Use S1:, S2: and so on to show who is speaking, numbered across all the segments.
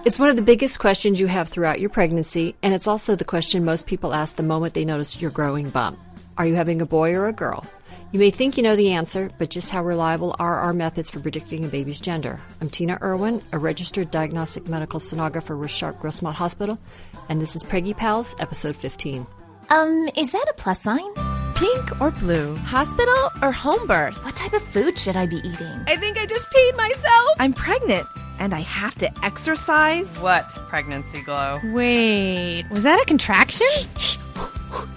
S1: It's one of the biggest questions you have throughout your pregnancy, and it's also the question most people ask the moment they notice your growing bump. Are you having a boy or a girl? You may think you know the answer, but just how reliable are our methods for predicting a baby's gender? I'm Tina Irwin, a registered diagnostic medical sonographer with Sharp Grossmont Hospital, and this is Preggy Pals, episode 15.
S2: Is that a plus sign?
S3: Pink or blue? Hospital or home birth?
S2: What type of food should I be eating?
S3: I think I just peed myself. I'm pregnant, and I have to exercise.
S4: What pregnancy glow?
S5: Wait, was that a contraction?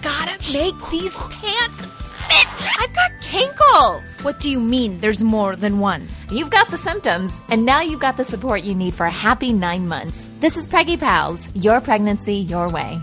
S3: Gotta make these pants fit. I've got kinkles.
S5: What do you mean there's more than one?
S2: You've got the symptoms, and now you've got the support you need for a happy 9 months. This is Preggy Pals, your pregnancy, your way.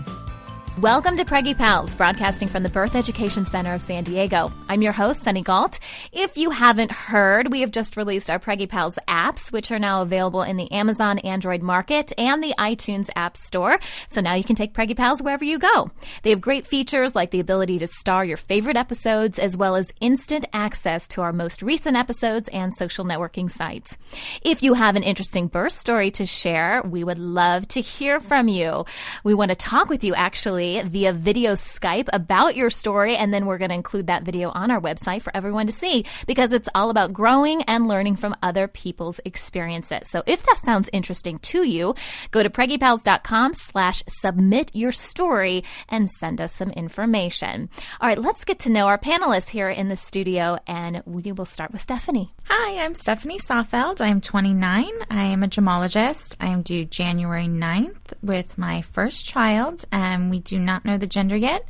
S2: Welcome to Preggy Pals, broadcasting from the Birth Education Center of San Diego. I'm your host, Sunny Galt. If you haven't heard, we have just released our Preggy Pals apps, which are now available in the Amazon Android market and the iTunes App Store. So now you can take Preggy Pals wherever you go. They have great features like the ability to star your favorite episodes, as well as instant access to our most recent episodes and social networking sites. If you have an interesting birth story to share, we would love to hear from you. We want to talk with you, actually, via video Skype about your story, and then we're going to include that video on our website for everyone to see, because it's all about growing and learning from other people's experiences. So if that sounds interesting to you, go to preggypals.com/submit your story and send us some information. All right, let's get to know our panelists here in the studio, and we will start with Stephanie.
S6: Hi, I'm Stephanie Sawfeld. I'm 29. I am a gemologist. I am due January 9th with my first child, and we do not know the gender yet,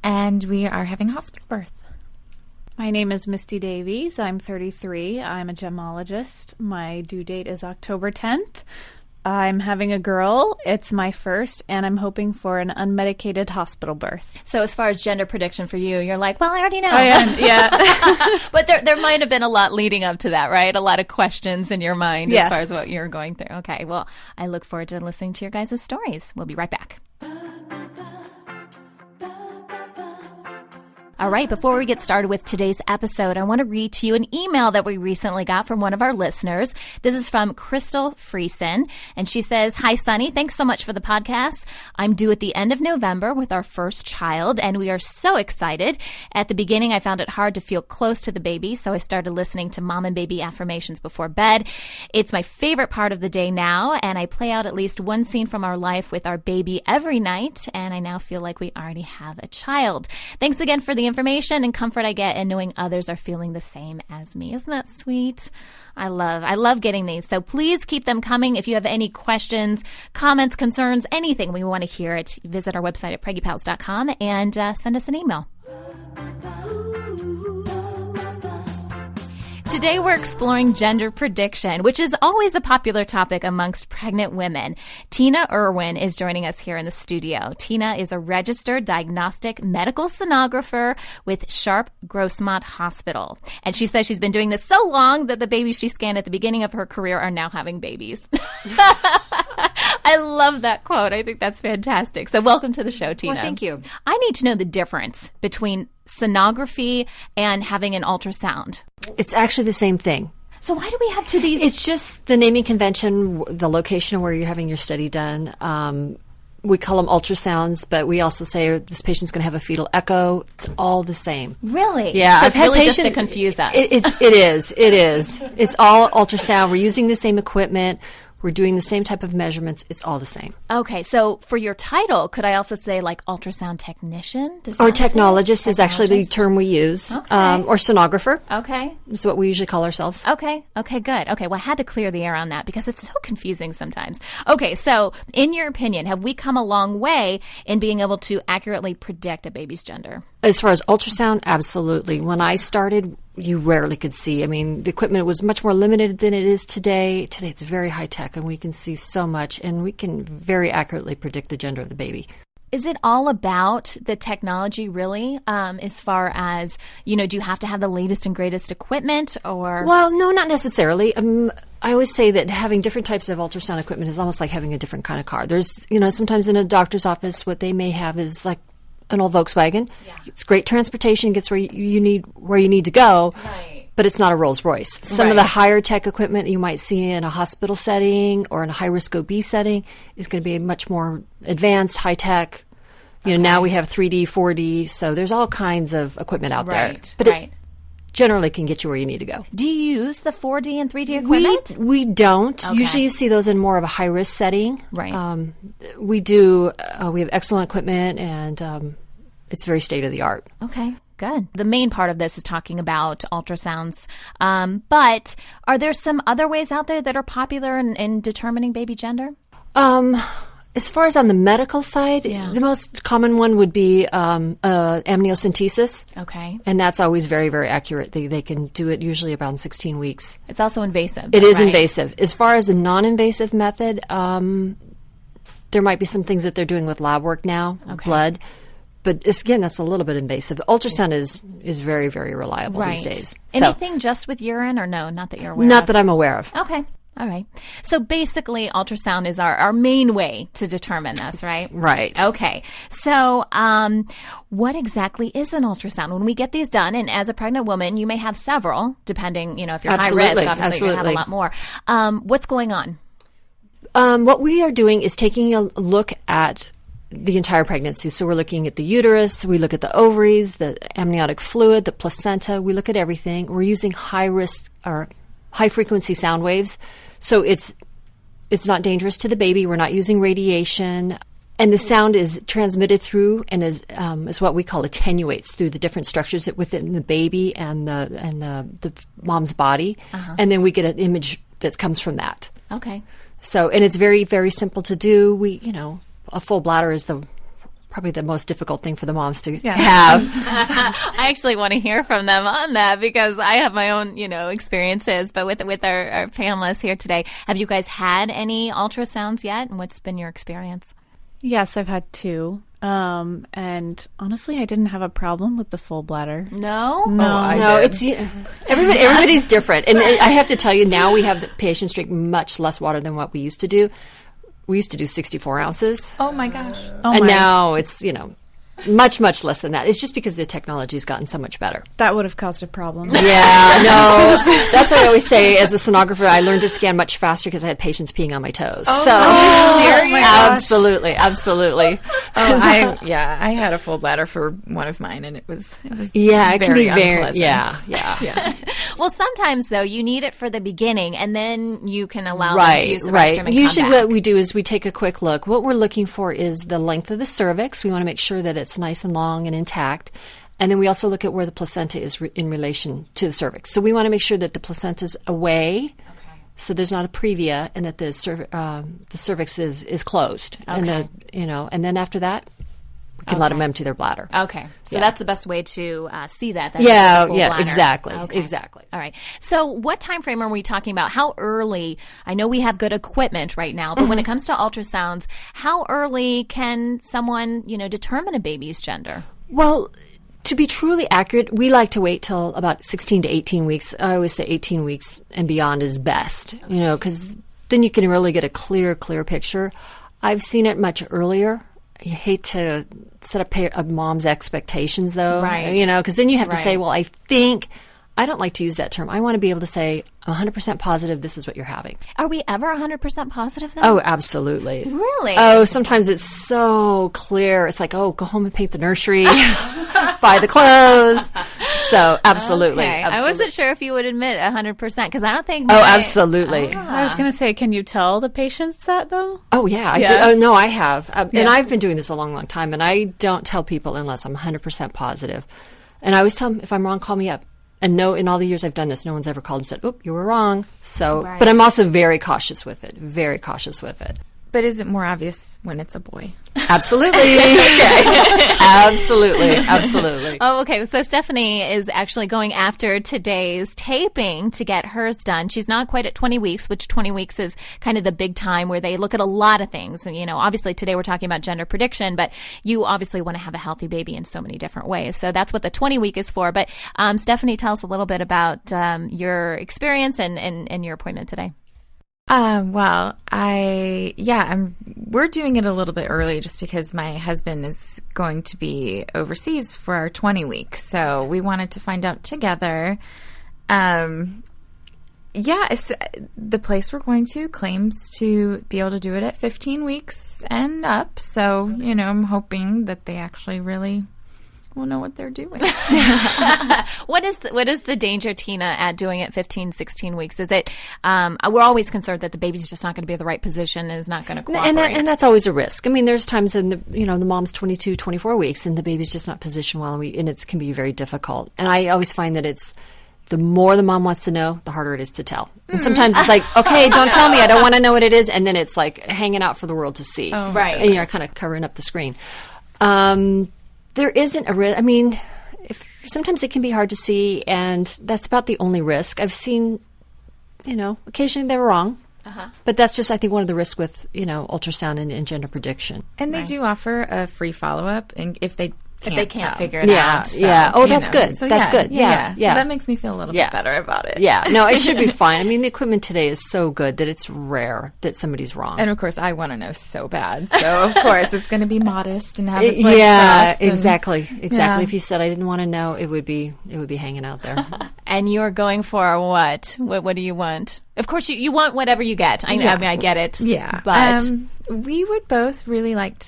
S6: and we are having a hospital birth.
S5: My name is Misty Davies. I'm 33. I'm a gemologist. My due date is October 10th. I'm having a girl. It's my first, and I'm hoping for an unmedicated hospital birth.
S2: So as far as gender prediction for you, you're like, well, I already know.
S5: Oh, yeah.
S2: But there might have been a lot leading up to that, right? A lot of questions in your mind
S5: Yes.
S2: as far as what you're going through. Okay, well, I look forward to listening to your guys' stories. We'll be right back. All right, before we get started with today's episode, I want to read to you an email that we recently got from one of our listeners. This is from Crystal Friesen, and she says, "Hi, Sunny. Thanks so much for the podcast. I'm due at the end of November with our first child, and we are so excited. At the beginning, I found it hard to feel close to the baby, so I started listening to mom and baby affirmations before bed. It's my favorite part of the day now, and I play out at least one scene from our life with our baby every night, and I now feel like we already have a child. Thanks again for the information and comfort I get in knowing others are feeling the same as me." Isn't that sweet? I love getting these. So please keep them coming. If you have any questions, comments, concerns, anything, we want to hear it. Visit our website at preggypals.com and send us an email. Today we're exploring gender prediction, which is always a popular topic amongst pregnant women. Tina Irwin is joining us here in the studio. Tina is a registered diagnostic medical sonographer with Sharp Grossmont Hospital. And she says she's been doing this so long that the babies she scanned at the beginning of her career are now having babies. I love that quote. I think that's fantastic. So welcome to the show, Tina.
S1: Well, thank you.
S2: I need to know the difference between sonography and having an ultrasound.
S1: It's actually the same thing.
S2: So why do we have two of these?
S1: It's just the naming convention, the location where you're having your study done. We call them ultrasounds, but we also say this patient's going to have a fetal echo. It's all the same.
S2: Really?
S1: Yeah.
S2: So it's really just to confuse us.
S1: It is. It's all ultrasound. We're using the same equipment. We're doing the same type of measurements. It's all the same.
S2: Okay, so for your title, could I also say like ultrasound technician?
S1: Or technologist is actually the term we use.
S2: Okay.
S1: Or sonographer
S2: Okay.
S1: is what we usually call ourselves.
S2: Okay, good. Okay, well, I had to clear the air on that because it's so confusing sometimes. Okay, so in your opinion, have we come a long way in being able to accurately predict a baby's gender?
S1: As far as ultrasound, absolutely. When I started, you rarely could see. I mean, the equipment was much more limited than it is today. Today it's very high tech, and we can see so much, and we can very accurately predict the gender of the baby.
S2: Is it all about the technology, really, as far as, do you have to have the latest and greatest equipment, or?
S1: Well, no, not necessarily. I always say that having different types of ultrasound equipment is almost like having a different kind of car. There's, sometimes in a doctor's office, what they may have is like an old Volkswagen. Yeah. It's great transportation, gets where you need to go.
S2: Right.
S1: but it's not a Rolls Royce. Some of the higher tech equipment that you might see in a hospital setting or in a high-risk OB setting is going to be much more advanced, high-tech. Now we have 3D, 4D, so there's all kinds of equipment out there. But it generally can get you where you need to go.
S2: Do you use the 4D and 3D equipment?
S1: We don't. Okay. Usually you see those in more of a high-risk setting.
S2: Right.
S1: We do. We have excellent equipment, and it's very state-of-the-art.
S2: Okay. Good. The main part of this is talking about ultrasounds. But are there some other ways out there that are popular in determining baby gender?
S1: As far as on the medical side, the most common one would be amniocentesis.
S2: Okay.
S1: And that's always very, very accurate. They can do it usually around 16 weeks.
S2: It's also invasive.
S1: It is invasive. As far as a non-invasive method, there might be some things that they're doing with lab work now, blood. But again, that's a little bit invasive. Ultrasound is very, very reliable these days. So,
S2: anything just with urine or no? Not that you're aware of?
S1: Not that I'm aware of.
S2: Okay. All right. So basically, ultrasound is our main way to determine this, right?
S1: Right.
S2: Okay. So what exactly is an ultrasound? When we get these done, and as a pregnant woman, you may have several, depending, if you're high risk, obviously you're going to have a lot more. What's going on?
S1: What we are doing is taking a look at the entire pregnancy. So we're looking at the uterus, we look at the ovaries, the amniotic fluid, the placenta, we look at everything. We're using high-risk or high-frequency sound waves. So it's not dangerous to the baby. We're not using radiation. And the sound is transmitted through and is what we call attenuates through the different structures within the baby and the mom's body. And then we get an image that comes from that.
S2: Okay.
S1: So, and it's very, very simple to do. A full bladder is probably the most difficult thing for the moms to have.
S2: I actually want to hear from them on that because I have my own, experiences. But with our panelists here today, have you guys had any ultrasounds yet? And what's been your experience?
S5: Yes, I've had 2. And honestly, I didn't have a problem with the full bladder.
S2: No?
S1: No, it's everybody's different. And I have to tell you, now we have the patients drink much less water than what we used to do. We used to do 64 ounces.
S6: Oh, my gosh.
S1: And now it's, much, much less than that. It's just because the technology's gotten so much better.
S5: That would have caused a problem.
S1: Yeah, no. That's what I always say. As a sonographer, I learned to scan much faster because I had patients peeing on my toes. Absolutely.
S7: I had a full bladder for one of mine, and it was
S1: it can be very
S7: unpleasant.
S1: Yeah.
S2: Well, sometimes though you need it for the beginning, and then you can allow them to use the restroom. And
S1: Usually,
S2: come back.
S1: what we do is we take a quick look. What we're looking for is the length of the cervix. We want to make sure that it's nice and long and intact. And then we also look at where the placenta is in relation to the cervix. So we want to make sure that the placenta's away, so there's not a previa, and that the cervix is closed.
S2: Okay.
S1: And then after that, we can let them empty their bladder.
S2: Okay. So that's the best way to see that.
S1: Exactly.
S2: Okay.
S1: Exactly.
S2: All right. So what time frame are we talking about? How early? I know we have good equipment right now, but when it comes to ultrasounds, how early can someone, determine a baby's gender?
S1: Well, to be truly accurate, we like to wait till about 16 to 18 weeks. I always say 18 weeks and beyond is best, because then you can really get a clear picture. I've seen it much earlier. You hate to set up a mom's expectations, though,
S2: right?
S1: Because then you have to say, well, I don't like to use that term. I want to be able to say, I'm 100% positive this is what you're having.
S2: Are we ever 100% positive, though?
S1: Oh, absolutely.
S2: Really?
S1: Oh, sometimes it's so clear. It's like, go home and paint the nursery, buy the clothes. So, absolutely.
S2: Okay.
S1: Absolutely.
S2: I wasn't sure if you would admit 100% because I don't think.
S1: Absolutely.
S5: I was going to say, can you tell the patients that, though?
S1: Oh, yeah. I do. Oh, no, I have. And I've been doing this a long, long time, and I don't tell people unless I'm 100% positive. And I always tell them, if I'm wrong, call me up. And no, in all the years I've done this, no one's ever called and said, "Oop, you were wrong." So, but I'm also very cautious with it. Very cautious with it.
S6: But is it more obvious when it's a boy?
S1: Absolutely. Absolutely.
S2: Oh, okay. So Stephanie is actually going after today's taping to get hers done. She's not quite at 20 weeks, which 20 weeks is kind of the big time where they look at a lot of things. And, obviously today we're talking about gender prediction, but you obviously want to have a healthy baby in so many different ways. So that's what the 20 week is for. But Stephanie, tell us a little bit about your experience and your appointment today.
S6: We're doing it a little bit early just because my husband is going to be overseas for our 20 weeks. So we wanted to find out together. The place we're going to claims to be able to do it at 15 weeks and up. So, I'm hoping that they actually really will know what they're doing.
S2: What is the danger, Tina, at doing it 15, 16 weeks? Is it, we're always concerned that the baby's just not going to be in the right position and is not going to cooperate.
S1: And that's always a risk. I mean, there's times in the mom's 22, 24 weeks and the baby's just not positioned well, and it can be very difficult. And I always find that it's, the more the mom wants to know, the harder it is to tell. And sometimes it's like, okay, don't tell me. I don't want to know what it is. And then it's like hanging out for the world to see.
S2: Oh, right.
S1: And you're kind of covering up the screen. There isn't a risk. I mean, sometimes it can be hard to see, and that's about the only risk. I've seen, occasionally they're wrong. But that's just, I think, one of the risks with, ultrasound and gender prediction.
S6: And they do offer a free follow-up and if they can't
S2: figure it out.
S6: So,
S1: yeah. Oh, that's good.
S6: So
S1: that's good. Yeah.
S6: So that makes me feel a little bit better about it.
S1: Yeah. No, it should be fine. I mean, the equipment today is so good that it's rare that somebody's wrong.
S6: And of course, I want to know so bad. So of course, it's going to be modest and have its
S1: exactly. Yeah. If you said I didn't want to know, it would be hanging out there.
S2: And you're going for what? What do you want? Of course, you want whatever you get. I know. I mean, I get it.
S6: Yeah.
S2: But
S6: we would both really like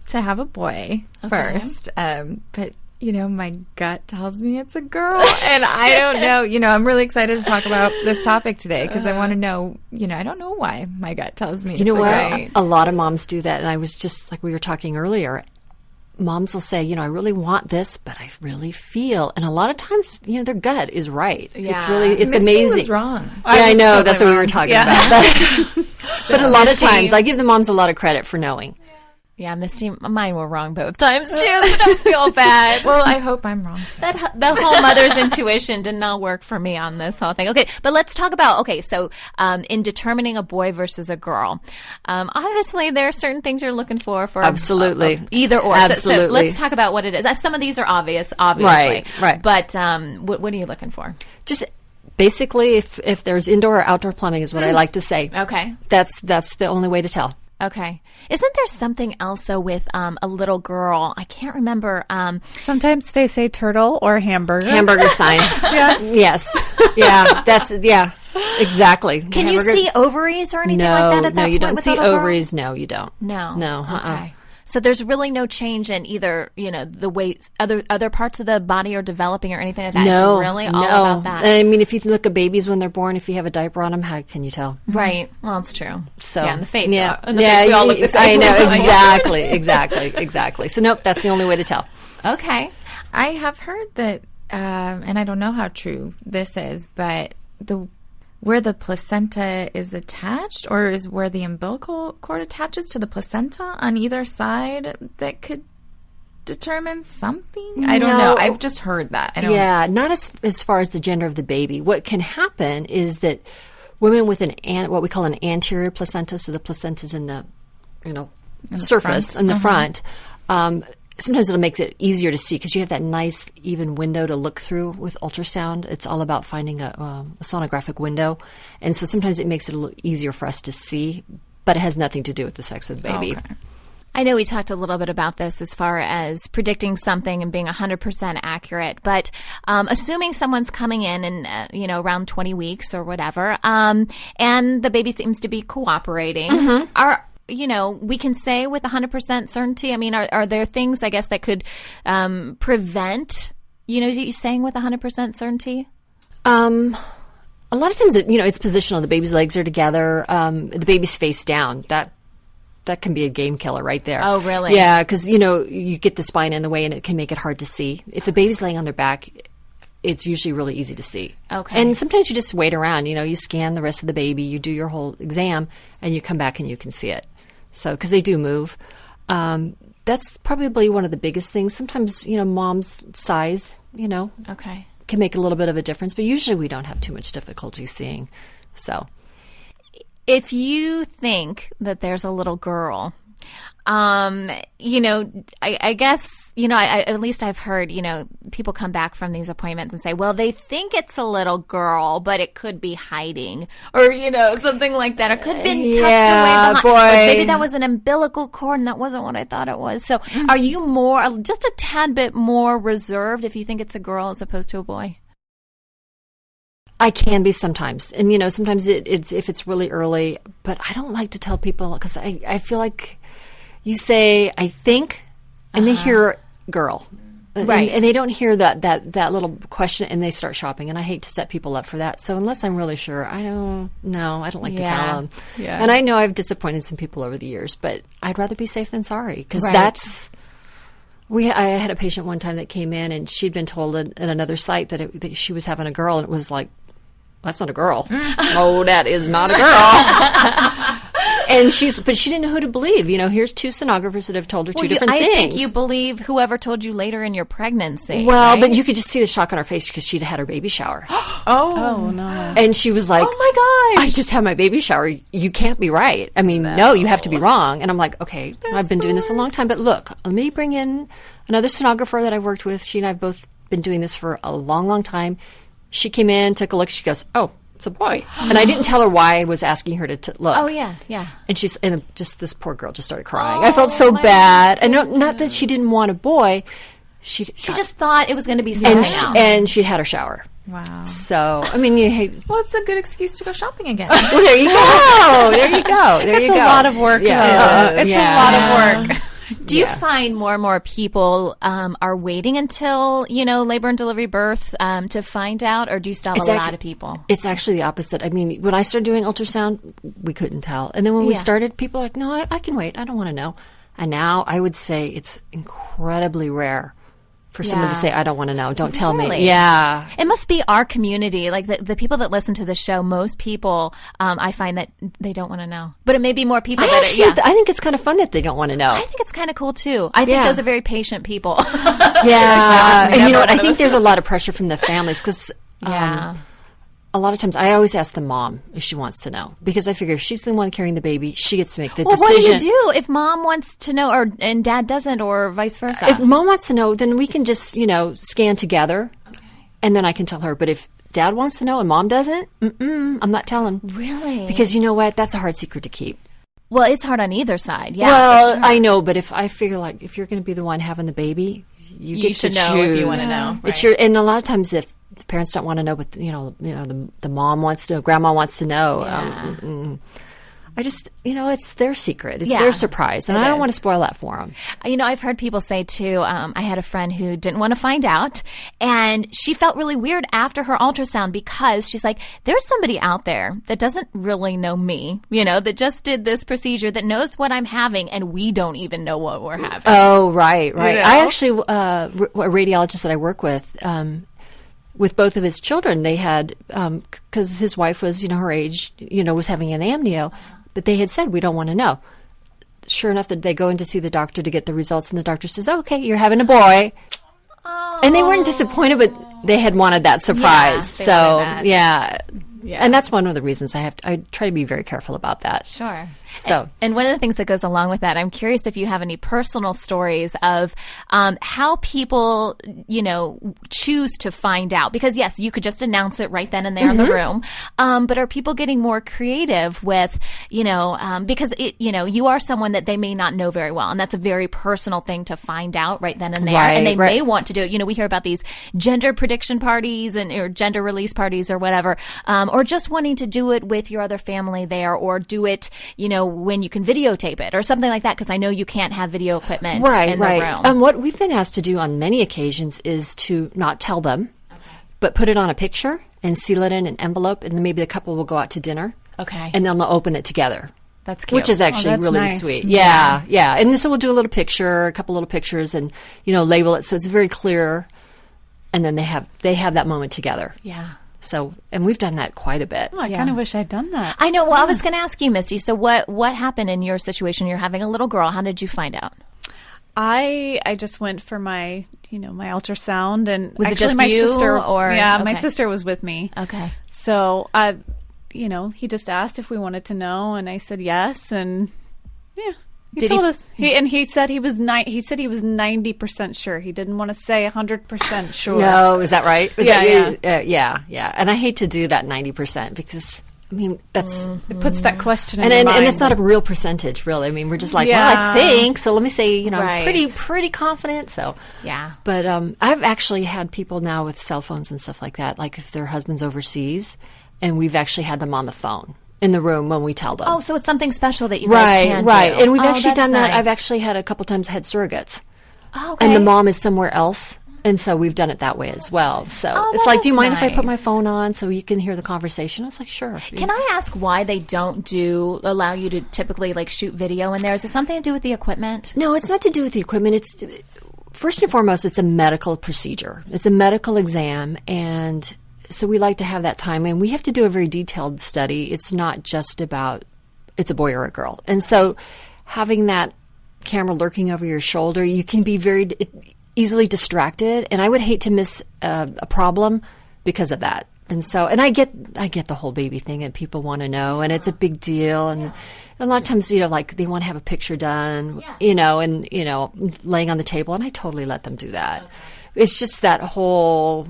S6: to have a boy first. But, my gut tells me it's a girl. And I don't know. I'm really excited to talk about this topic today because I want to know, I don't know why my gut tells me it's a girl.
S1: What? A lot of moms do that. And I was just, like we were talking earlier, moms will say, I really want this, but I really feel. And a lot of times, their gut is right.
S2: Yeah.
S1: It's amazing.
S6: Was wrong.
S1: I know. That's what we were talking about. But a lot of times, I give the moms a lot of credit for knowing.
S2: Yeah, Misty, mine were wrong both times, too, so don't feel bad.
S6: Well, I hope I'm wrong, too.
S2: The whole mother's intuition did not work for me on this whole thing. Okay, but let's talk about, so in determining a boy versus a girl, obviously there are certain things you're looking for
S1: Absolutely.
S2: Either or.
S1: Absolutely.
S2: So let's talk about what it is. Some of these are obvious, obviously.
S1: Right.
S2: But what are you looking for?
S1: Just basically, if there's indoor or outdoor plumbing is what I like to say.
S2: Okay.
S1: That's the only way to tell.
S2: Okay. Isn't there something else though with a little girl? I can't remember.
S5: Sometimes they say turtle or hamburger.
S1: Hamburger sign. Yes. Yeah. Exactly.
S2: Can you see ovaries or anything like that at that point?
S1: No, you don't see ovaries. No, you don't.
S2: No.
S1: No.
S2: Okay. So there's really no change in either, the way other parts of the body are developing or anything like that.
S1: No,
S2: it's really all about that.
S1: I mean, if you look at babies when they're born, if you have a diaper on them, how can you tell?
S2: Right. Well, it's true.
S1: So
S2: in the face.
S1: Yeah,
S2: in the face, we all look the same.
S1: I know exactly. So nope, that's the only way to tell.
S2: Okay.
S6: I have heard that, and I don't know how true this is, but where the placenta is attached, or is where the umbilical cord attaches to the placenta on either side, that could determine something? I don't know. I've just heard that.
S1: Not as far as the gender of the baby. What can happen is that women with what we call an anterior placenta, so the placenta's in the surface in the front. Sometimes it'll make it easier to see because you have that nice even window to look through with ultrasound. It's all about finding a sonographic window. And so sometimes it makes it a little easier for us to see, but it has nothing to do with the sex of the baby.
S2: Okay. I know we talked a little bit about this as far as predicting something and being 100% accurate, but assuming someone's coming in and, around 20 weeks or whatever, and the baby seems to be cooperating, we can say with 100% certainty. I mean, are there things, I guess, that could prevent, you saying with 100% certainty?
S1: A lot of times, it's positional. The baby's legs are together. The baby's face down. That can be a game killer right there.
S2: Oh, really?
S1: Yeah, because, you get the spine in the way and it can make it hard to see. If the baby's laying on their back, it's usually really easy to see.
S2: Okay.
S1: And sometimes you just wait around. You scan the rest of the baby, you do your whole exam, and you come back and you can see it. So, because they do move. That's probably one of the biggest things. Sometimes, mom's size,
S2: okay,
S1: can make a little bit of a difference, but usually we don't have too much difficulty seeing. So,
S2: if you think that there's a little girl, I guess, at least I've heard, people come back from these appointments and say, well, they think it's a little girl, but it could be hiding or, something like that. It could have been tucked away behind.
S1: Boy.
S2: Like maybe that was an umbilical cord and that wasn't what I thought it was. So are you just a tad bit more reserved if you think it's a girl as opposed to a boy?
S1: I can be sometimes. And, you know, sometimes it's if it's really early. But I don't like to tell people because I feel like you say, I think, and they hear girl.
S5: Right.
S1: And they don't hear that little question, and they start shopping. And I hate to set people up for that. So unless I'm really sure, I don't like to tell them.
S5: Yeah.
S1: And I know I've disappointed some people over the years, but I'd rather be safe than sorry because
S2: Right.
S1: that's... I had a patient one time that came in, and she'd been told at another site that she was having a girl, and it was like, that's not a girl. Oh, that is not a girl. And but she didn't know who to believe. You know, here's two sonographers that have told her two different
S2: I
S1: things.
S2: think you believe whoever told you later in your pregnancy.
S1: Well,
S2: right?
S1: but you could just see the shock on her face because she'd had her baby shower.
S5: Oh, no.
S1: And she was like,
S2: Oh my gosh.
S1: I just had my baby shower. You can't be right. I mean, no, you have to be wrong. And I'm like, okay, I've been doing this a long time. But look, let me bring in another sonographer that I've worked with. She and I have both been doing this for a long, long time. She came in, took a look. She goes, oh, it's a boy. And I didn't tell her why I was asking her to look.
S2: Oh, yeah.
S1: And just this poor girl just started crying. I felt so bad. And not that she didn't want a boy. She
S2: just thought it was going to be something else.
S1: and she'd had her shower.
S6: Wow.
S1: So, I mean,
S6: Well, it's a good excuse to go shopping again.
S1: well, there you go. There you go. There you go.
S5: It's a lot of work, though. It's a lot of work.
S2: Do you find more and more people are waiting until, you know, labor and delivery, birth to find out, or do you still have a lot of people?
S1: It's actually the opposite. I mean, when I started doing ultrasound, we couldn't tell. And then when we
S2: Yeah.
S1: started, people were like, no, I can wait. I don't want to know. And now I would say it's incredibly rare for someone to
S2: Yeah.
S1: say, I don't want to know. Don't tell
S2: Really?
S1: me. Yeah.
S2: It must be our community, like the people that listen to the show. Most people, I find that they don't want to know. But it may be more people
S1: I think it's kind of fun that they don't want to know.
S2: I think it's kind of cool too. I think
S1: Yeah.
S2: those are very patient people.
S1: Yeah. And you know what? I think there's a lot of pressure from the families because
S2: Yeah.
S1: a lot of times I always ask the mom if she wants to know because I figure if she's the one carrying the baby, she gets to make the
S2: Well,
S1: decision.
S2: what do you do if mom wants to know and dad doesn't, or vice versa?
S1: If mom wants to know, then we can just, scan together. Okay. And then I can tell her. But if dad wants to know and mom doesn't, I'm not telling.
S2: Really?
S1: Because you know what? That's a hard secret to keep.
S2: Well, it's hard on either side. Yeah.
S1: well,
S2: for sure.
S1: I know, but if I figure like if you're going to be the one having the baby, you get
S2: should
S1: to
S2: know
S1: choose.
S2: if you want to know.
S1: It's your, and a lot of times if the parents don't want to know, but the mom wants to know, grandma wants to know. I just, it's their secret. It's
S2: Yeah,
S1: their surprise. And
S2: it
S1: I don't
S2: is.
S1: want to spoil that for them.
S2: I've heard people say too, I had a friend who didn't want to find out, and she felt really weird after her ultrasound because she's like, there's somebody out there that doesn't really know me, that just did this procedure, that knows what I'm having, and we don't even know what we're having.
S1: Oh, right.
S2: know?
S1: I actually, a radiologist that I work with both of his children, they had, because his wife was, her age, was having an amnio, but they had said, we don't want to know. Sure enough, that they go in to see the doctor to get the results, and the doctor says, okay, you're having a boy. Oh. And they weren't disappointed, but they had wanted that surprise.
S2: Yeah, they
S1: so,
S2: wanted that.
S1: yeah. And that's one of the reasons I try to be very careful about that.
S2: Sure.
S1: So,
S2: and one of the things that goes along with that, I'm curious if you have any personal stories of how people, choose to find out. Because yes, you could just announce it right then and there in the room. But are people getting more creative with, because you are someone that they may not know very well, and that's a very personal thing to find out right then and there.
S1: Right,
S2: and they
S1: right.
S2: may want to do it. We hear about these gender prediction parties or gender release parties or whatever, or just wanting to do it with your other family there, or do it, when you can videotape it or something like that, because I know you can't have video equipment in the room.
S1: What we've been asked to do on many occasions is to not tell them, but put it on a picture and seal it in an envelope, and then maybe the couple will go out to dinner.
S2: Okay.
S1: And then they'll open it together.
S2: That's cute.
S1: Which is actually
S5: that's
S1: really
S5: nice.
S1: sweet. Yeah. And so we'll do a couple little pictures, and label it so it's very clear, and then they have that moment together.
S2: Yeah.
S1: So, and we've done that quite a bit.
S5: I kind of wish I'd done that.
S2: I know. Well, I was going to ask you, Misty. So, what happened in your situation? You're having a little girl. How did you find out?
S5: I just went for my my ultrasound, and
S2: Was it
S5: actually
S2: just
S5: my
S2: you,
S5: sister
S2: or-
S5: my
S2: okay.
S5: sister was with me.
S2: Okay.
S5: So he just asked if we wanted to know, and I said yes, and yeah. He
S2: Did
S5: told
S2: he-
S5: us. He said he was 90% sure. He didn't want to say 100% sure.
S1: No, is that right?
S5: Yeah,
S1: yeah. And I hate to do that 90% because I mean, that's
S5: It puts that question in
S1: and
S5: your
S1: and,
S5: mind.
S1: and it's not a real percentage, really. I mean, we're just like,
S5: Yeah.
S1: well, I think so. Let me say,
S2: Right.
S1: pretty confident. So
S2: Yeah.
S1: But I've actually had people now with cell phones and stuff like that, like if their husband's overseas, and we've actually had them on the phone in the room when we tell them.
S2: Oh, so it's something special that you guys can
S1: Right.
S2: do.
S1: And we've
S2: Oh,
S1: actually
S2: that's
S1: done that.
S2: nice.
S1: I've actually had a couple times had surrogates.
S2: Oh, okay.
S1: And the mom is somewhere else. And so we've done it that way as well. So it's
S2: that
S1: like, do you
S2: is
S1: mind if I put my
S2: nice.
S1: phone on so you can hear the conversation? I was like, sure.
S2: Can I ask why they don't allow you to typically like shoot video in there? Is it something to do with the equipment?
S1: No, it's not to do with the equipment. It's first and foremost, it's a medical procedure. It's a medical exam, and so we like to have that time. And we have to do a very detailed study. It's not just about it's a boy or a girl. And so having that camera lurking over your shoulder, you can be very easily distracted. And I would hate to miss a problem because of that. And so, and I get the whole baby thing that people want to know, and it's a big deal. And a lot of times, like they want to have a picture done, and laying on the table, and I totally let them do that. It's just that whole,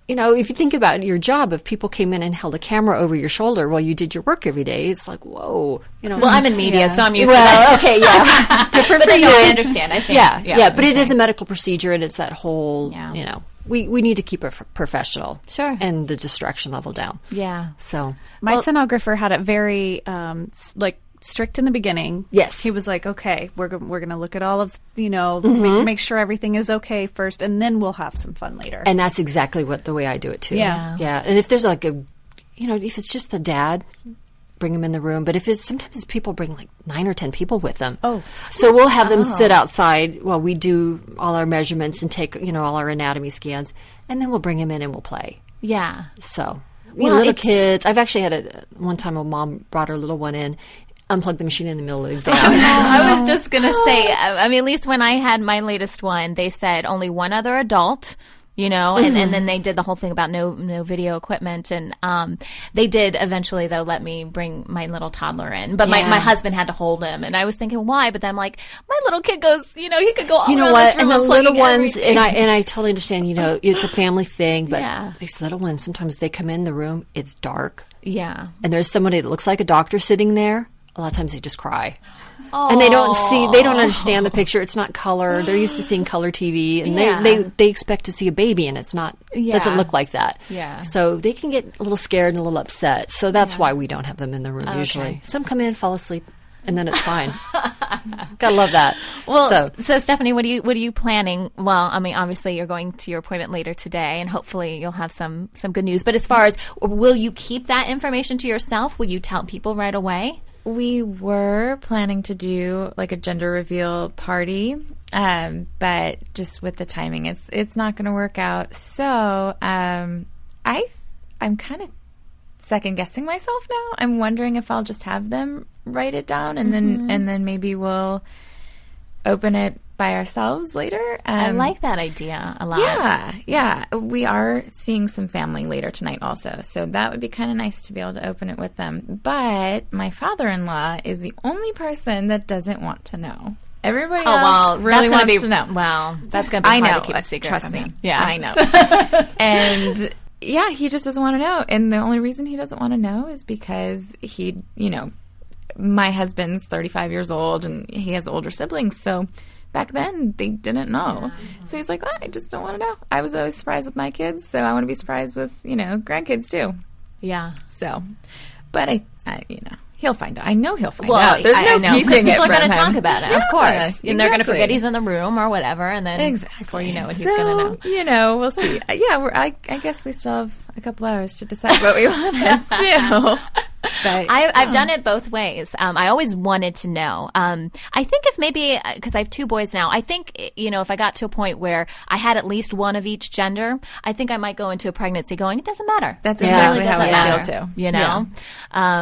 S1: if you think about your job, if people came in and held a camera over your shoulder while you did your work every day, it's like, whoa,
S2: Well, I'm in media, so I'm used to
S1: Well,
S2: that.
S1: okay, yeah, different for you.
S2: I understand. I see.
S1: Yeah, but it is a medical procedure, and it's that whole,
S2: Yeah.
S1: We need to keep it professional,
S2: Sure.
S1: and the distraction level down.
S2: Yeah.
S1: So
S5: My sonographer had it very strict in the beginning.
S1: Yes.
S5: He was like, okay, we're going to look at all of,
S1: Mm-hmm.
S5: make sure everything is okay first, and then we'll have some fun later.
S1: and that's exactly the way I do it too.
S5: Yeah.
S1: yeah. And if there's like if it's just the dad, bring him in the room. But if sometimes people bring like 9 or 10 people with them.
S5: Oh.
S1: So we'll have them sit outside while we do all our measurements and take, all our anatomy scans. And then we'll bring him in and we'll play.
S2: Yeah.
S1: So
S2: Well,
S1: little
S2: it's-
S1: kids. I've actually had one time a mom brought her little one in, unplugged the machine in the middle of the exam.
S2: I was just going to say, I mean, at least when I had my latest one, they said only one other adult, and then they did the whole thing about no video equipment. And they did eventually, though, let me bring my little toddler in. But my husband had to hold him. And I was thinking, why? But then I'm like, my little kid goes, he could go all
S1: You know
S2: around
S1: what?
S2: this room
S1: And the
S2: unplugging
S1: little ones,
S2: everything.
S1: and I totally understand. It's a family thing, but
S2: Yeah.
S1: these little ones, sometimes they come in the room, it's dark,
S2: Yeah.
S1: and there's somebody that looks like a doctor sitting there. A lot of times they just cry, and they don't understand the picture. It's not color. They're used to seeing color TV, and
S2: Yeah.
S1: they expect to see a baby, and it's not. Doesn't look like that.
S2: Yeah.
S1: So they can get a little scared and a little upset. So that's why we don't have them in the room usually. Some come in, fall asleep, and then it's fine. Gotta love that.
S2: Well, so Stephanie, what are you planning? Well, I mean, obviously you're going to your appointment later today, and hopefully you'll have some good news. But as far as, will you keep that information to yourself? Will you tell people right away?
S7: We were planning to do like a gender reveal party, but just with the timing, it's not going to work out. So I'm kind of second guessing myself now. I'm wondering if I'll just have them write it down, and then maybe we'll open it by ourselves later.
S2: I like that idea a lot.
S7: Yeah. We are seeing some family later tonight also, so that would be kind of nice to be able to open it with them. But my father-in-law is the only person that doesn't want to know. Everybody else really
S2: that's
S7: wants to know.
S2: Well, that's going to be hard to keep a secret
S7: trust
S2: from
S7: me.
S2: him. Yeah,
S7: I know. And yeah, he just doesn't want to know. And the only reason he doesn't want to know is because my husband's 35 years old and he has older siblings, so back then they didn't know. So he's like, I just don't want to know. I was always surprised with my kids, so I want to be surprised with grandkids too.
S2: Yeah.
S7: So, but I he'll find out. I know he'll find
S2: Well,
S7: out. There's no
S2: know,
S7: keeping
S2: people
S7: it
S2: are
S7: from
S2: going to
S7: him.
S2: talk about it,
S7: Yeah,
S2: of course, and they're going to
S7: exactly.
S2: forget he's in the room or whatever, and then
S7: Exactly.
S2: before you know it, he's
S7: So,
S2: going to know.
S7: we'll see. I guess we still have a couple hours to decide what we want to do. But,
S2: I've done it both ways. I always wanted to know. I think if maybe, because I have 2 boys now, I think, if I got to a point where I had at least one of each gender, I think I might go into a pregnancy going, it doesn't matter.
S7: That's
S2: It
S7: exactly
S2: really
S7: how
S2: doesn't
S7: I
S2: matter,
S7: feel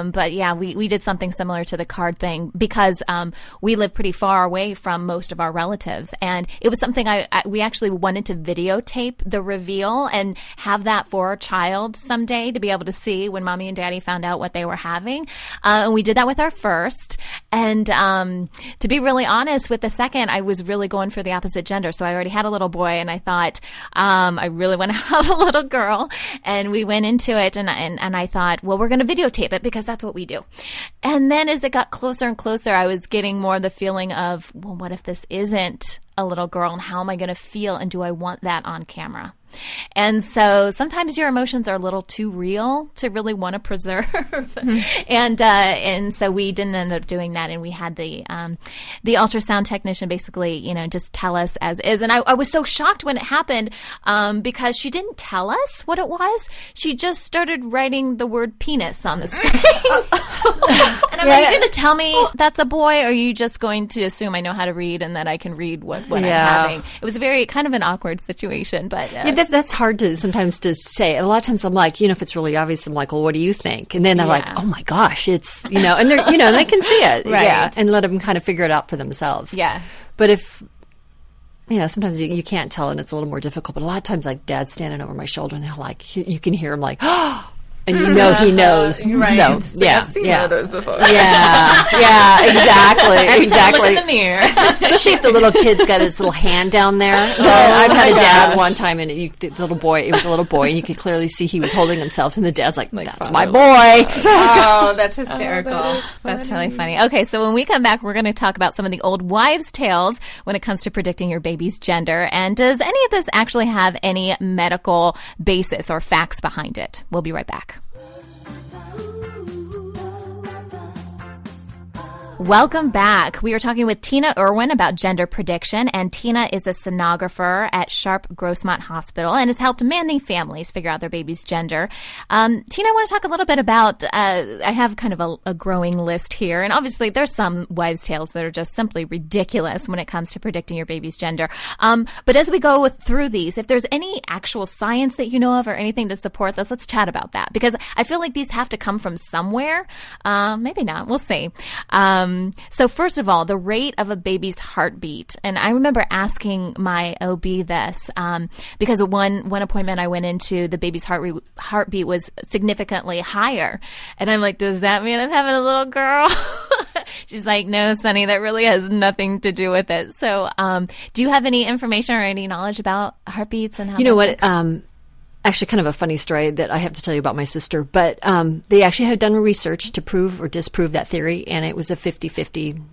S7: too.
S2: But yeah, we did something similar to the card thing because we live pretty far away from most of our relatives. And it was something we actually wanted to videotape the reveal and have that for our child someday to be able to see when mommy and daddy found out what they were having. having. And we did that with our first. And to be really honest, with the second, I was really going for the opposite gender. So I already had a little boy, and I thought I really want to have a little girl. And we went into it, and I thought, well, we're going to videotape it because that's what we do. And then as it got closer and closer, I was getting more the feeling of, well, what if this isn't a little girl, and how am I going to feel, and do I want that on camera? And so sometimes your emotions are a little too real to really want to preserve. And so we didn't end up doing that. And we had the ultrasound technician basically, just tell us as is. And I was so shocked when it happened, because she didn't tell us what it was. She just started writing the word penis on the screen. And I'm like, are you going to tell me that's a boy? Or are you just going to assume I know how to read and that I can read what I'm having? It was a very kind of an awkward situation, but
S1: that's hard to sometimes to say. And a lot of times I'm like, if it's really obvious, I'm like, well, what do you think? And then they're like, oh my gosh, it's, and they're, they can see it.
S2: Right.
S1: Yeah. And let them kind of figure it out for themselves.
S2: Yeah.
S1: But if, sometimes you can't tell and it's a little more difficult. But a lot of times, like, Dad's standing over my shoulder and they're like, you can hear him like, oh. And he knows.
S7: Right.
S1: So, yeah.
S7: I've seen one of those before.
S1: Yeah, exactly.
S2: Look in the mirror.
S1: Especially if the little kid's got his little hand down there. I've had a dad one time, and the little boy, it was a little boy, and you could clearly see he was holding himself, and the dad's like that's my boy.
S2: Oh, that's hysterical. That's really funny. Okay, so when we come back, we're going to talk about some of the old wives' tales when it comes to predicting your baby's gender. And does any of this actually have any medical basis or facts behind it? We'll be right back. Welcome back. We are talking with Tina Irwin about gender prediction, and Tina is a sonographer at Sharp Grossmont Hospital and has helped many families figure out their baby's gender. Tina, I want to talk a little bit about, I have kind of a growing list here, and obviously there's some wives' tales that are just simply ridiculous when it comes to predicting your baby's gender. But as we go through these, if there's any actual science that you know of or anything to support this, let's chat about that, because I feel like these have to come from somewhere. Maybe not. We'll see. So first of all, the rate of a baby's heartbeat. And I remember asking my OB this, because at one appointment I went into, the baby's heartbeat was significantly higher. And I'm like, does that mean I'm having a little girl? She's like, no, Sonny, that really has nothing to do with it. So, do you have any information or any knowledge about heartbeats and how?
S1: You know what? Actually, kind of a funny story that I have to tell you about my sister, but they actually had done research to prove or disprove that theory, and it was a 50-50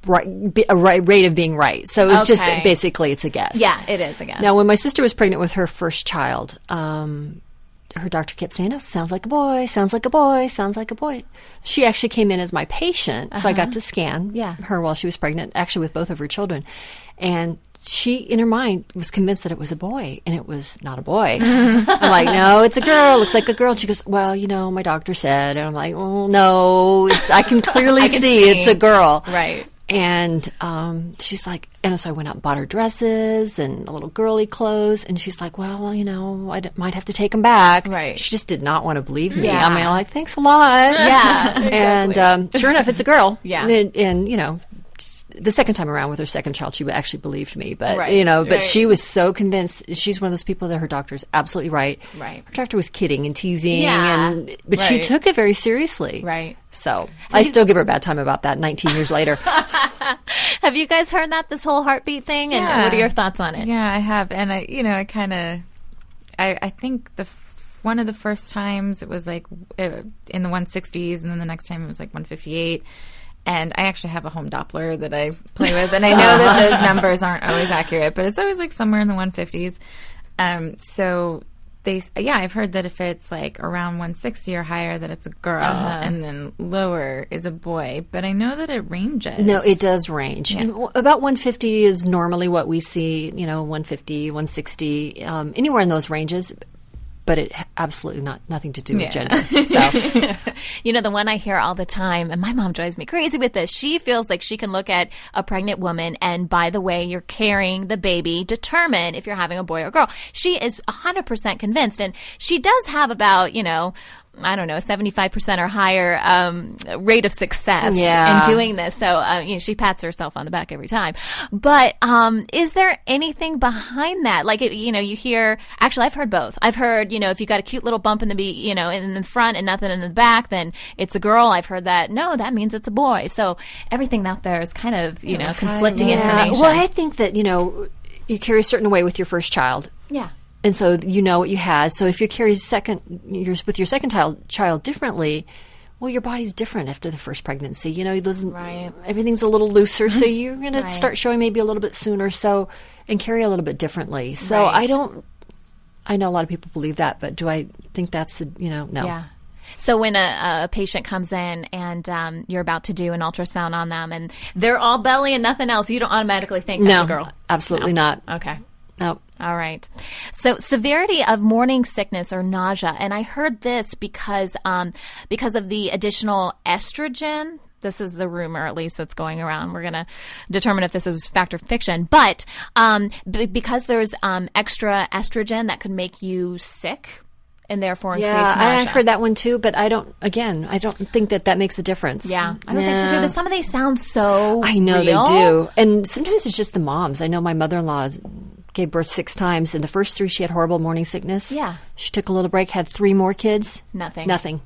S1: rate of being right. So it's just basically it's a guess.
S2: Yeah, it is a guess.
S1: Now, when my sister was pregnant with her first child, her doctor kept saying, oh, sounds like a boy, sounds like a boy, sounds like a boy. She actually came in as my patient, so I got to scan her while she was pregnant, actually with both of her children. And she, in her mind, was convinced that it was a boy, and it was not a boy. I'm like, no, it's a girl. Looks like a girl. And she goes, well, my doctor said. And I'm like, oh, no, I can clearly see it's a girl.
S2: Right.
S1: And she's like, and so I went out and bought her dresses and a little girly clothes. And she's like, well, I might have to take them back.
S2: Right.
S1: She just did not want to believe me.
S2: Yeah.
S1: I mean, I'm like, thanks a lot.
S2: Yeah. Exactly.
S1: And sure enough, it's a girl.
S2: Yeah.
S1: And the second time around with her second child, she actually believed me. But,
S2: right.
S1: She was so convinced. She's one of those people that her doctor's absolutely right.
S2: Right.
S1: Her doctor was kidding and teasing.
S2: Yeah.
S1: But she took it very seriously.
S2: Right.
S1: So I still give her a bad time about that 19 years later.
S2: Have you guys heard this whole heartbeat thing? And what are your thoughts on it?
S7: Yeah, I have. And I think one of the first times it was like in the 160s, and then the next time it was like 158. And I actually have a home Doppler that I play with, and I know that those numbers aren't always accurate, but it's always like somewhere in the 150s. So I've heard that if it's like around 160 or higher, that it's a girl, and then lower is a boy. But I know that it ranges.
S1: No, it does range.
S7: Yeah.
S1: About 150 is normally what we see. 150, 160, anywhere in those ranges. But it absolutely nothing to do with gender. So,
S2: the one I hear all the time, and my mom drives me crazy with this. She feels like she can look at a pregnant woman and, by the way you're carrying the baby, determine if you're having a boy or girl. She is 100% convinced, and she does have about I don't know, 75% or higher rate of success
S1: Yeah.
S2: in doing this. So, she pats herself on the back every time. But is there anything behind that? Like, you hear, actually, I've heard both. I've heard, if you got a cute little bump in the front and nothing in the back, then it's a girl. I've heard that, no, that means it's a boy. So everything out there is kind of, conflicting information.
S1: Well, I think that, you carry a certain way with your first child.
S2: Yeah.
S1: And so you know what you had. So if you carry with your second child differently, well, your body's different after the first pregnancy. Everything's a little looser, so you're going to start showing maybe a little bit sooner, and carry a little bit differently. So I know a lot of people believe that, but do I think that's no.
S2: Yeah. So when a patient comes in and you're about to do an ultrasound on them and they're all belly and nothing else, you don't automatically think that's a girl?
S1: Absolutely not.
S2: Okay.
S1: No.
S2: All right. So severity of morning sickness or nausea, and I heard this because of the additional estrogen. This is the rumor, at least, that's going around. We're going to determine if this is fact or fiction. But because there's extra estrogen that could make you sick and therefore increase nausea.
S1: Yeah, I've heard that one too, but I don't think that makes a difference.
S2: Yeah, I don't think so too, but some of these sound so
S1: I know
S2: real.
S1: they do. And sometimes it's just the moms. I know my mother-in-law gave birth 6 times, and the first 3 she had horrible morning sickness.
S2: Yeah.
S1: She took a little break, had 3 more kids.
S2: Nothing.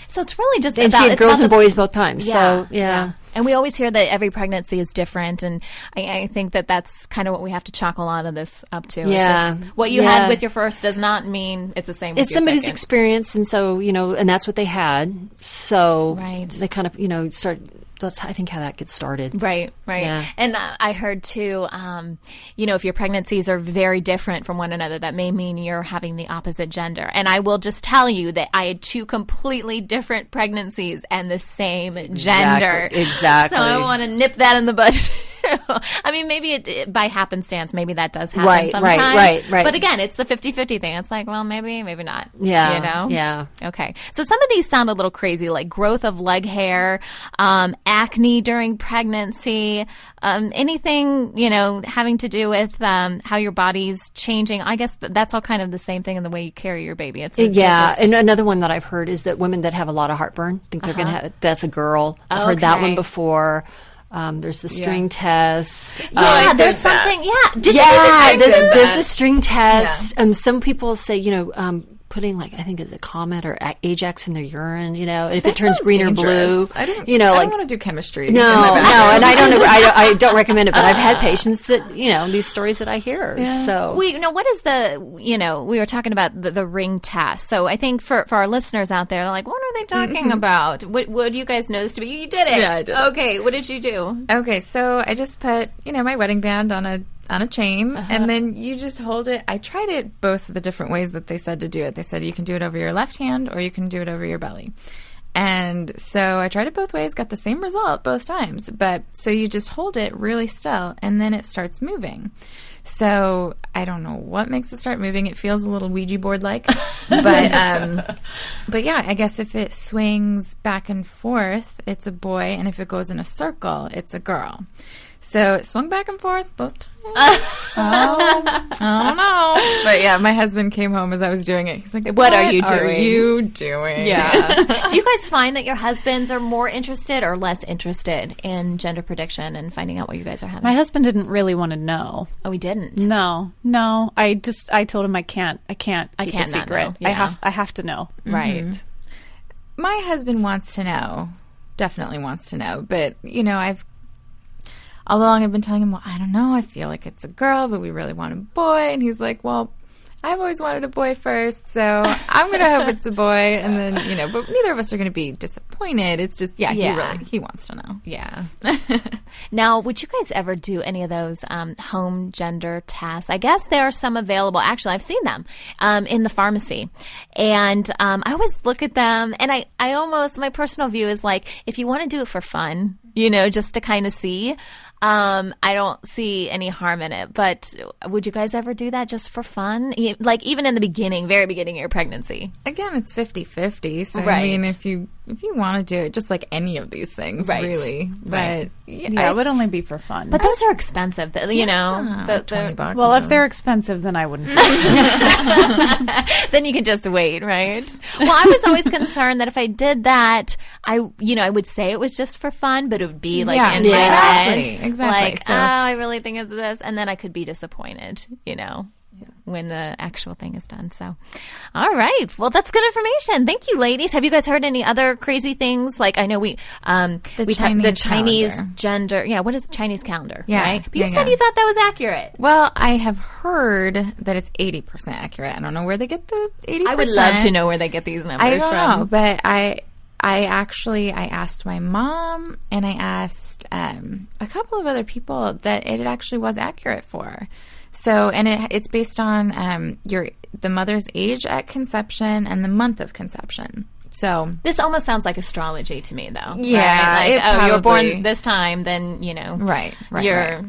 S2: So it's really just
S1: and
S2: about...
S1: she had girls and boys both times.
S2: Yeah,
S1: so, yeah.
S2: And we always hear that every pregnancy is different, and I think that's kind of what we have to chalk a lot of this up to.
S1: Yeah.
S2: It's just what you had with your first does not mean it's the same with
S1: It's
S2: your
S1: somebody's
S2: second.
S1: experience, and so, and that's what they had. So
S2: Right.
S1: they kind of, start... That's, I think, how that gets started.
S2: Right.
S1: Yeah.
S2: And I heard, too, if your pregnancies are very different from one another, that may mean you're having the opposite gender. And I will just tell you that I had 2 completely different pregnancies and the same gender.
S1: Exactly.
S2: So I want to nip that in the bud. I mean, maybe by happenstance, maybe that does happen sometimes.
S1: Right.
S2: But again, it's the 50-50 thing. It's like, well, maybe not.
S1: Yeah. Yeah.
S2: Okay. So some of these sound a little crazy, like growth of leg hair, acne during pregnancy, anything, having to do with how your body's changing. I guess that's all kind of the same thing in the way you carry your baby.
S1: And another one that I've heard is that women that have a lot of heartburn think they're going to have, that's a girl. I've heard that one before. There's the string test.
S2: There's something. Did you do the string
S1: there's a string test. Some people say, putting I think it's a Comet or Ajax in their urine, and if it turns green or blue,
S7: I don't want to do chemistry.
S1: No, and I don't recommend it. But I've had patients that these stories that I hear. Yeah. So
S2: what is we were talking about the ring test. So I think for our listeners out there, they're like, what are they talking about? What do you guys know this to be? You did it.
S7: Yeah, I did.
S2: Okay, what did you do?
S7: Okay, so I just put my wedding band on a chain, and then you just hold it. I tried it both the different ways that they said to do it. They said you can do it over your left hand or you can do it over your belly. And so I tried it both ways, got the same result both times. But so you just hold it really still, and then it starts moving. So I don't know what makes it start moving. It feels a little Ouija board-like. But yeah, I guess if it swings back and forth, it's a boy. And if it goes in a circle, it's a girl. So it swung back and forth both times. I don't know. But yeah, my husband came home as I was doing it. He's like, what are you doing?
S2: Yeah. Do you guys find that your husbands are more interested or less interested in gender prediction and finding out what you guys are having?
S5: My husband didn't really want to know.
S2: Oh, he didn't?
S5: No. I told him I can't keep a secret.
S2: Yeah.
S5: I have to know.
S2: Right.
S7: Mm-hmm. My husband wants to know. Definitely wants to know. But, all along I've been telling him, well, I don't know, I feel like it's a girl, but we really want a boy. And he's like, well, I've always wanted a boy first, so I'm going to hope it's a boy. And then, but neither of us are going to be disappointed. It's just, he wants to know.
S2: Yeah. Now, would you guys ever do any of those home gender tests? I guess there are some available. Actually, I've seen them in the pharmacy. And I always look at them, and I almost, my personal view is like, if you want to do it for fun, just to kind of see, I don't see any harm in it. But would you guys ever do that just for fun? Like even in the very beginning of your pregnancy?
S7: Again, it's 50-50. So
S2: right.
S7: I mean, if you if you want to do it, just like any of these things,
S2: Right.
S7: really. But
S5: Yeah, it would only be for fun.
S2: But those are expensive, you know.
S7: $20.
S5: well, if they're expensive, then I wouldn't.
S2: Then you can just wait, right? Well, I was always concerned that if I did that, I would say it was just for fun, but it would be like in my head,
S7: exactly.
S2: like,
S7: So-
S2: I really think it's this, and then I could be disappointed, when the actual thing is done. So, all right. Well, that's good information. Thank you, ladies. Have you guys heard any other crazy things? Like, I know the Chinese
S7: calendar.
S2: gender. Yeah, what is the Chinese calendar?
S7: Yeah.
S2: Right? But you
S7: Yeah,
S2: said
S7: yeah.
S2: you thought that was accurate.
S7: Well, I have heard that it's 80% accurate. I don't know where they get the 80%.
S2: I would love to know where they get these numbers
S7: I don't
S2: from.
S7: know, but I asked my mom and I asked a couple of other people that it actually was accurate for. So, and it's based on the mother's age at conception and the month of conception. So
S2: This almost sounds like astrology to me, though.
S7: Yeah,
S2: right?
S7: it
S2: Like, you were
S7: probably-
S2: born this time, then
S7: right,
S2: you're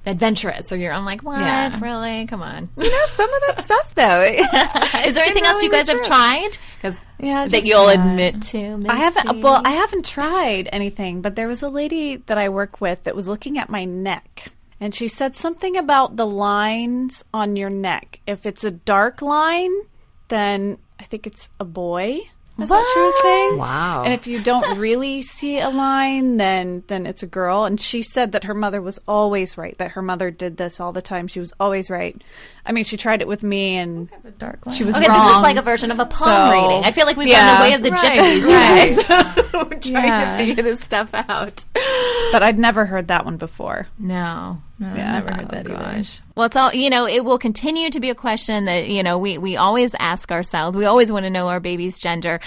S2: adventurous, or I'm like, what?
S7: Yeah.
S2: Really? Come on.
S7: some of that stuff though.
S2: Is there anything else you guys have tried? Because
S7: Yeah,
S2: that
S7: just
S2: you'll
S7: that.
S2: admit to. Misty?
S5: I haven't tried anything, but there was a lady that I work with that was looking at my neck. And she said something about the lines on your neck. If it's a dark line, then I think it's a boy. That's what she was saying.
S1: Wow.
S5: And if you don't really see a line, then it's a girl. And she said that her mother was always right, that her mother did this all the time. She was always right. I mean, she tried it with me, and she was
S2: Okay,
S5: wrong.
S2: this is like a version of a palm
S5: So,
S2: reading. I feel like we've
S5: yeah.
S2: gone the way of the
S7: Right,
S2: gypsies, you
S7: right.
S2: guys. We're trying
S7: Yeah.
S2: to figure this stuff out.
S5: But I'd never heard that one before.
S2: No.
S7: I've
S5: Yeah.
S7: never heard that either.
S2: Well, it's all, it will continue to be a question that, we always ask ourselves. We always want to know our baby's gender,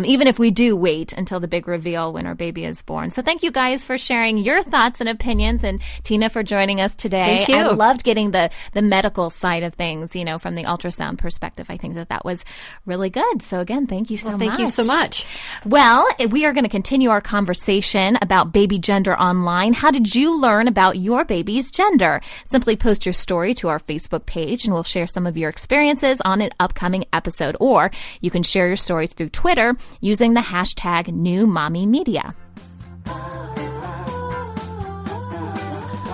S2: even if we do wait until the big reveal when our baby is born. So thank you guys for sharing your thoughts and opinions, and Tina for joining us today.
S1: Thank you.
S2: I loved getting the medical side of things, from the ultrasound perspective. I think that was really good. So again, thank you so much.
S1: Thank you so much.
S2: Well, we are going to continue our conversation about baby gender online. How did you learn about your baby's gender? Simply post your story to our Facebook page and we'll share some of your experiences on an upcoming episode. Or you can share your stories through Twitter using the hashtag #NewMommyMedia.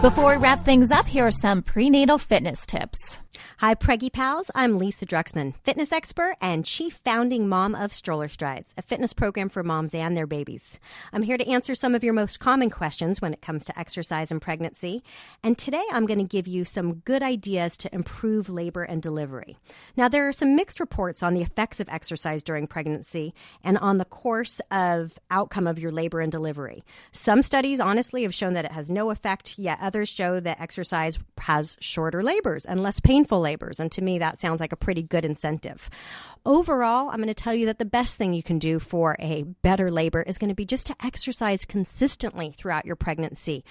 S2: Before we wrap things up, here are some prenatal fitness tips.
S8: Hi, Preggy Pals. I'm Lisa Druxman, fitness expert and chief founding mom of Stroller Strides, a fitness program for moms and their babies. I'm here to answer some of your most common questions when it comes to exercise and pregnancy. And today I'm going to give you some good ideas to improve labor and delivery. Now, there are some mixed reports on the effects of exercise during pregnancy and on the course of outcome of your labor and delivery. Some studies, honestly, have shown that it has no effect, yet others show that exercise has shorter labors and less painful labors. And to me, that sounds like a pretty good incentive. Overall, I'm going to tell you that the best thing you can do for a better labor is going to be just to exercise consistently throughout your pregnancy.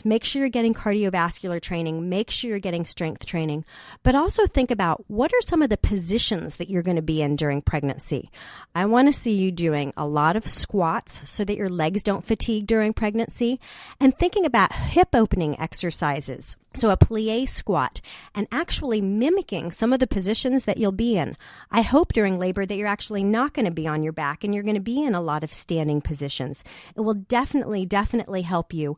S8: Make sure you're getting cardiovascular training, make sure you're getting strength training, but also think about what are some of the positions that you're going to be in during pregnancy. I want to see you doing a lot of squats so that your legs don't fatigue during pregnancy, and thinking about hip opening exercises. So a plie squat, and actually mimicking some of the positions that you'll be in. I hope during labor that you're actually not going to be on your back and you're going to be in a lot of standing positions. It will definitely help you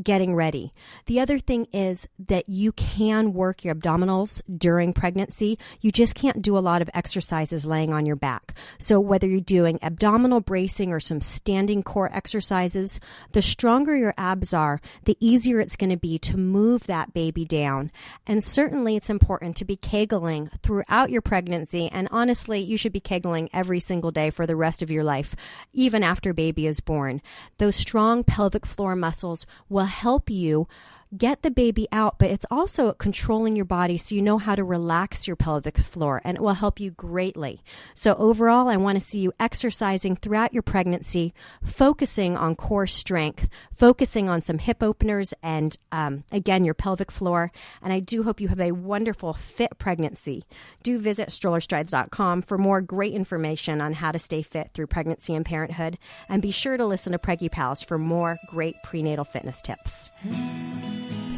S8: getting ready. The other thing is that you can work your abdominals during pregnancy. You just can't do a lot of exercises laying on your back. So whether you're doing abdominal bracing or some standing core exercises, the stronger your abs are, the easier it's going to be to move that baby down. And certainly it's important to be kegling throughout your pregnancy. And honestly, you should be kegling every single day for the rest of your life, even after baby is born. Those strong pelvic floor muscles will help you get the baby out, but it's also controlling your body so you know how to relax your pelvic floor, and it will help you greatly. So overall, I want to see you exercising throughout your pregnancy, focusing on core strength, focusing on some hip openers and, again, your pelvic floor. And I do hope you have a wonderful, fit pregnancy. Do visit strollerstrides.com for more great information on how to stay fit through pregnancy and parenthood. And be sure to listen to Preggy Pals for more great prenatal fitness tips.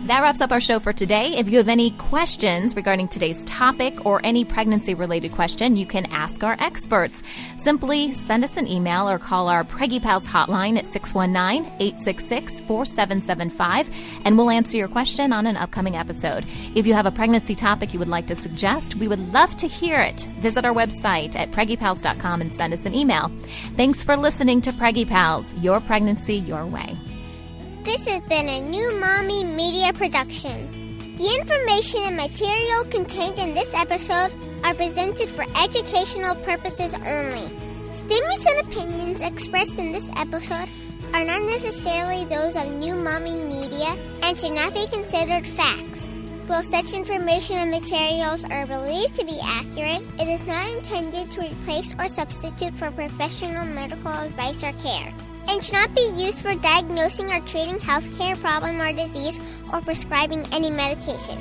S2: That wraps up our show for today. If you have any questions regarding today's topic or any pregnancy-related question, you can ask our experts. Simply send us an email or call our Preggy Pals hotline at 619-866-4775, and we'll answer your question on an upcoming episode. If you have a pregnancy topic you would like to suggest, we would love to hear it. Visit our website at preggypals.com and send us an email. Thanks for listening to Preggy Pals, your pregnancy, your way.
S9: This has been a New Mommy Media production. The information and material contained in this episode are presented for educational purposes only. Statements and opinions expressed in this episode are not necessarily those of New Mommy Media and should not be considered facts. While such information and materials are believed to be accurate, it is not intended to replace or substitute for professional medical advice or care, and should not be used for diagnosing or treating healthcare problem or disease or prescribing any medication.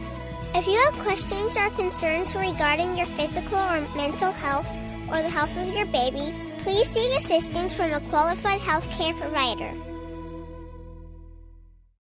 S9: If you have questions or concerns regarding your physical or mental health or the health of your baby, please seek assistance from a qualified healthcare provider.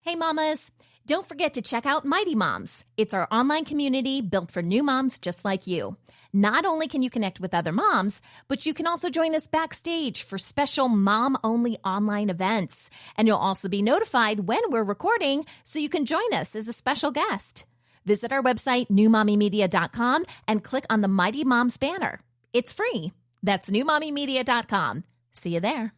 S2: Hey, mamas. Don't forget to check out Mighty Moms. It's our online community built for new moms just like you. Not only can you connect with other moms, but you can also join us backstage for special mom-only online events. And you'll also be notified when we're recording, so you can join us as a special guest. Visit our website, newmommymedia.com, and click on the Mighty Moms banner. It's free. That's newmommymedia.com. See you there.